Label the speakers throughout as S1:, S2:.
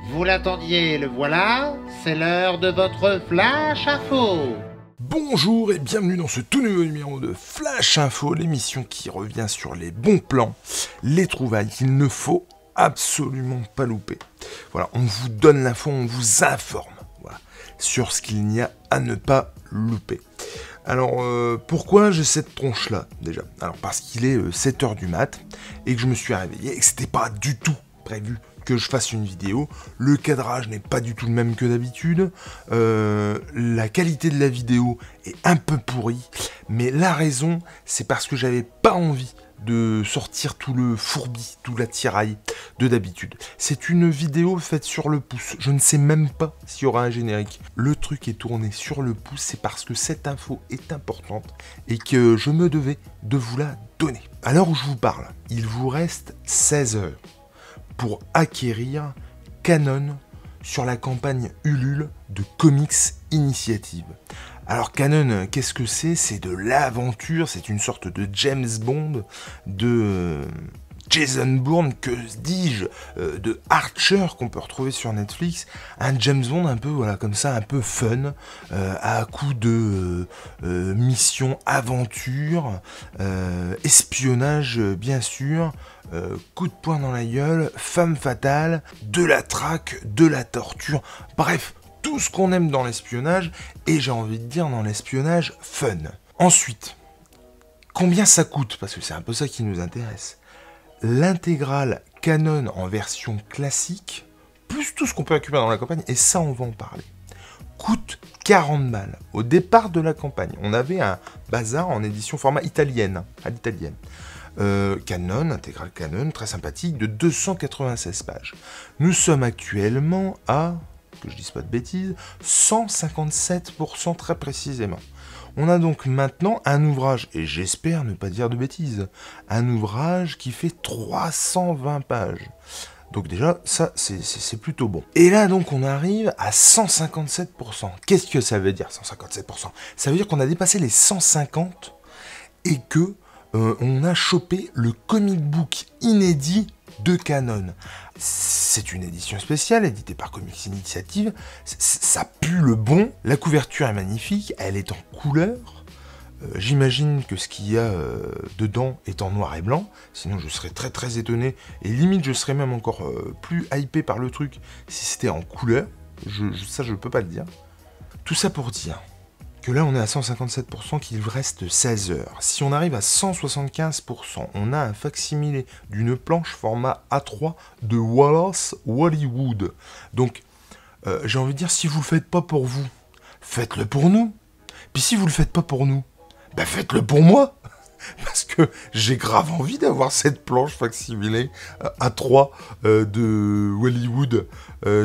S1: Vous l'attendiez, le voilà, c'est l'heure de votre Flash Info.
S2: Bonjour et bienvenue dans ce tout nouveau numéro de Flash Info, l'émission qui revient sur les bons plans, les trouvailles qu'il ne faut absolument pas louper. Voilà, on vous donne l'info, on vous informe, voilà, sur ce qu'il n'y a à ne pas louper. Alors, pourquoi j'ai cette tronche-là, déjà? Alors, parce qu'il est 7h du mat, et que je me suis réveillé, et que c'était pas du tout prévu que je fasse une vidéo. Le cadrage n'est pas du tout le même que d'habitude. La qualité de la vidéo est un peu pourrie. Mais la raison, c'est parce que j'avais pas envie de sortir tout le fourbi, tout l'attirail de d'habitude. C'est une vidéo faite sur le pouce. Je ne sais même pas s'il y aura un générique. Le truc est tourné sur le pouce, c'est parce que cette info est importante et que je me devais de vous la donner. À l'heure où je vous parle, il vous reste 16 heures pour acquérir Canon sur la campagne Ulule de Comics Initiative. Alors Canon, qu'est-ce que c'est? C'est de l'aventure, c'est une sorte de James Bond, de Jason Bourne, que dis-je, de Archer qu'on peut retrouver sur Netflix. Un James Bond un peu, voilà, comme ça, un peu fun, à coup de mission aventure, espionnage bien sûr, coup de poing dans la gueule, femme fatale, de la traque, de la torture, bref, tout ce qu'on aime dans l'espionnage, et j'ai envie de dire dans l'espionnage fun. Ensuite, combien ça coûte? Parce que c'est un peu ça qui nous intéresse. L'intégrale Canon en version classique, plus tout ce qu'on peut récupérer dans la campagne, et ça on va en parler, coûte 40 balles. Au départ de la campagne, on avait un bazar en édition format italienne, à l'italienne. Canon, intégrale Canon, très sympathique, de 296 pages. Nous sommes actuellement à, que je dise pas de bêtises, 157% très précisément. On a donc maintenant un ouvrage, et j'espère ne pas dire de bêtises, un ouvrage qui fait 320 pages. Donc déjà, ça, c'est plutôt bon. Et là, donc, on arrive à 157%. Qu'est-ce que ça veut dire, 157%? Ça veut dire qu'on a dépassé les 150 et que on a chopé le comic book inédit de Canon. C'est une édition spéciale, éditée par Comics Initiative. Ça pue le bon. La couverture est magnifique, elle est en couleur. J'imagine que ce qu'il y a dedans est en noir et blanc, sinon je serais très très étonné, et limite je serais même encore plus hypé par le truc si c'était en couleur. Ça je peux pas le dire. Tout ça pour dire que là on est à 157%, qu'il reste 16 heures. Si on arrive à 175%, on a un facsimilé d'une planche format A3 de Wallace Hollywood. Donc j'ai envie de dire, si vous le faites pas pour vous, faites-le pour nous. Puis si vous le faites pas pour nous, ben faites-le pour moi. Parce que j'ai grave envie d'avoir cette planche facsimilée A3 de Hollywood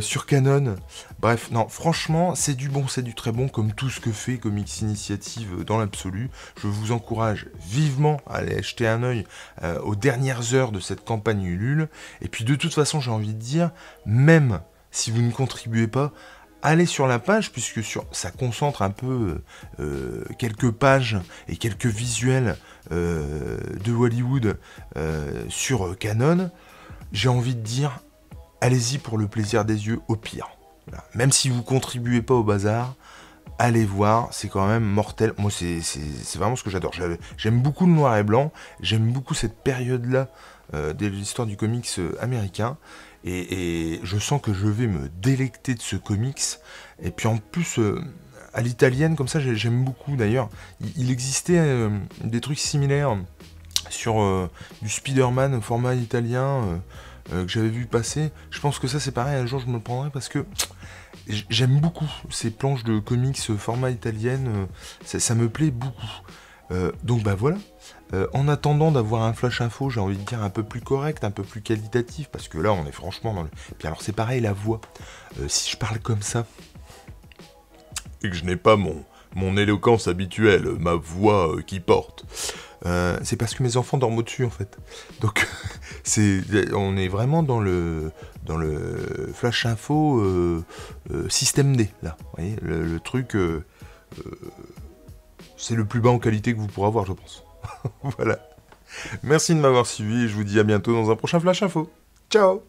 S2: sur Canon. Bref, non, franchement, c'est du bon, c'est du très bon, comme tout ce que fait Comics Initiative dans l'absolu. Je vous encourage vivement à aller jeter un œil aux dernières heures de cette campagne Ulule. Et puis de toute façon, j'ai envie de dire, même si vous ne contribuez pas, allez sur la page, puisque ça concentre un peu quelques pages et quelques visuels de Hollywood sur Canon. J'ai envie de dire, allez-y pour le plaisir des yeux, au pire. Voilà. Même si vous contribuez pas au bazar, allez voir, c'est quand même mortel. Moi, c'est vraiment ce que j'adore. J'aime beaucoup le noir et blanc, j'aime beaucoup cette période-là de l'histoire du comics américain. Et je sens que je vais me délecter de ce comics. Et puis en plus, à l'italienne, comme ça, j'aime beaucoup. D'ailleurs, il existait des trucs similaires sur du Spider-Man au format italien que j'avais vu passer. Je pense que ça, c'est pareil. Un jour, je me le prendrai parce que j'aime beaucoup ces planches de comics format italienne. Ça me plaît beaucoup. Donc bah voilà. En attendant d'avoir un flash info, j'ai envie de dire un peu plus correct, un peu plus qualitatif, parce que là on est franchement dans le... Puis alors c'est pareil la voix, si je parle comme ça, et que je n'ai pas mon éloquence habituelle, ma voix qui porte, c'est parce que mes enfants dorment au-dessus en fait. Donc on est vraiment dans le flash info système D, là, vous voyez, le truc... c'est le plus bas en qualité que vous pourrez avoir, je pense. Voilà. Merci de m'avoir suivi et je vous dis à bientôt dans un prochain Flash Info. Ciao!